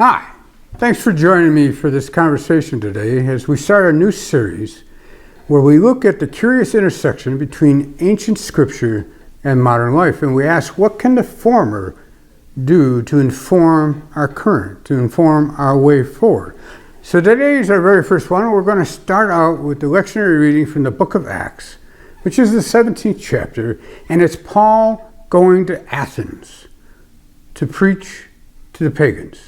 Hi, thanks for joining me for this conversation today as we start a new series where we look at the curious intersection between ancient scripture and modern life, and we ask, what can the former do to inform our current, to inform our way forward? So today is our very first one. We're going to start out with the lectionary reading from the book of Acts, which is the 17th chapter, and it's Paul going to Athens to preach to the pagans.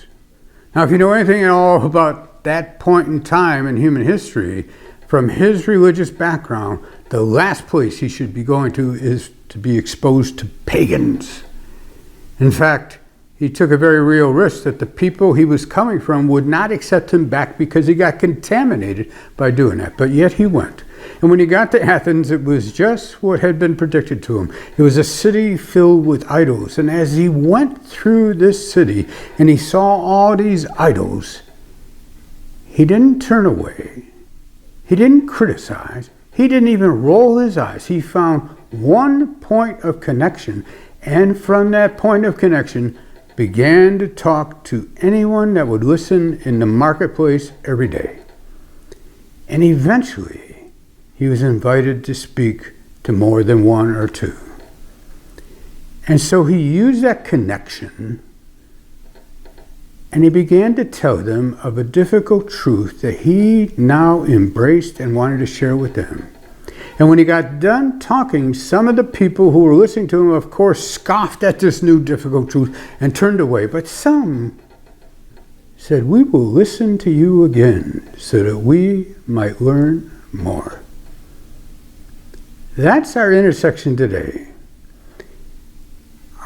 Now, if you know anything at all about that point in time in human history, from his religious background, the last place he should be going to is to be exposed to pagans. In fact, he took a very real risk that the people he was coming from would not accept him back because he got contaminated by doing that. But yet he went. And when he got to Athens, it was just what had been predicted to him. It was a city filled with idols. And as he went through this city and he saw all these idols, he didn't turn away. He didn't criticize. He didn't even roll his eyes. He found one point of connection. And from that point of connection, began to talk to anyone that would listen in the marketplace every day. And eventually, he was invited to speak to more than one or two. And so he used that connection and he began to tell them of a difficult truth that he now embraced and wanted to share with them. And when he got done talking, some of the people who were listening to him, of course, scoffed at this new difficult truth and turned away. But some said, "We will listen to you again so that we might learn more." That's our intersection today.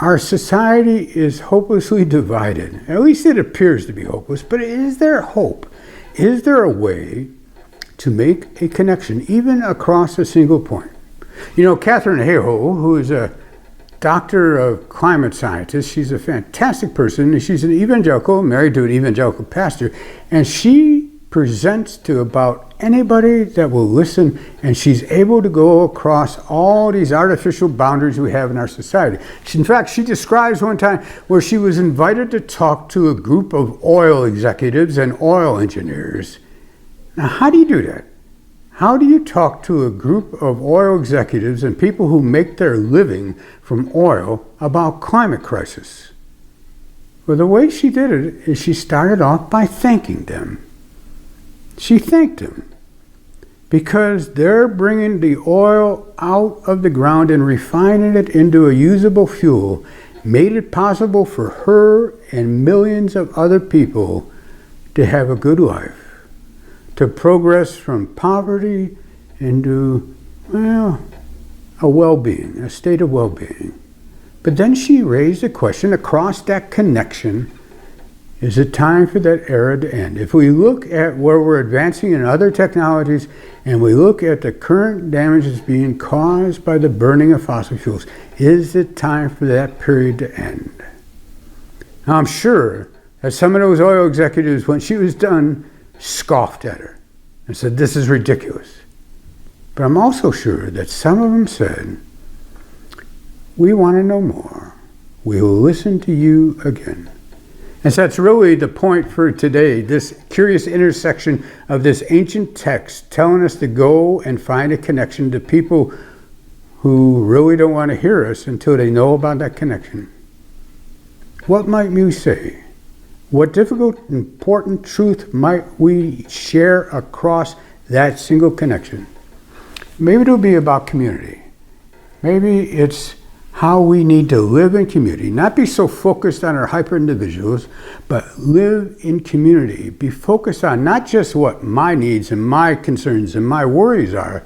Our society is hopelessly divided. At least it appears to be hopeless, but is there hope? Is there a way to make a connection, even across a single point? You know, Catherine Hayhoe, who is a doctor of climate scientist, she's a fantastic person, and she's an evangelical, married to an evangelical pastor, and she presents to about anybody that will listen, and she's able to go across all these artificial boundaries we have in our society. In fact, she describes one time where she was invited to talk to a group of oil executives and oil engineers. Now, how do you do that? How do you talk to a group of oil executives and people who make their living from oil about climate crisis? Well, the way she did it is she started off by thanking them. She thanked them because they're bringing the oil out of the ground and refining it into a usable fuel, made it possible for her and millions of other people to have a good life, to progress from poverty into, well, a well-being, a state of well-being. But then she raised a question across that connection. Is it time for that era to end? If we look at where we're advancing in other technologies and we look at the current damages being caused by the burning of fossil fuels, is it time for that period to end? Now, I'm sure that some of those oil executives, when she was done, scoffed at her and said, "This is ridiculous." But I'm also sure that some of them said, "We want to know more. We will listen to you again." And so that's really the point for today, this curious intersection of this ancient text telling us to go and find a connection to people who really don't want to hear us until they know about that connection. What might we say? What difficult, important truth might we share across that single connection? Maybe it'll be about community. Maybe it's how we need to live in community, not be so focused on our hyper-individuals, but live in community. Be focused on not just what my needs and my concerns and my worries are,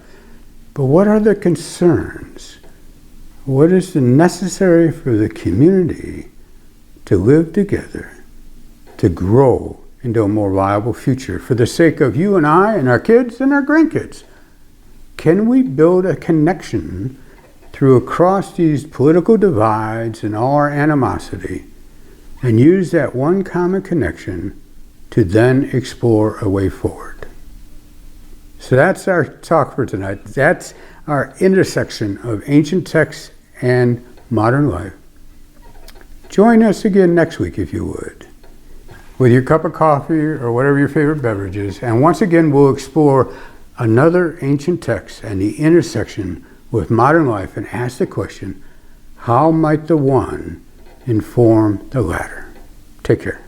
but what are the concerns? What is necessary for the community to live together, to grow into a more viable future for the sake of you and I and our kids and our grandkids? Can we build a connection through across these political divides and all our animosity and use that one common connection to then explore a way forward? So that's our talk for tonight. That's our intersection of ancient texts and modern life. Join us again next week if you would. with your cup of coffee or whatever your favorite beverage is. And once again, we'll explore another ancient text and the intersection with modern life and ask the question, how might the one inform the latter? Take care.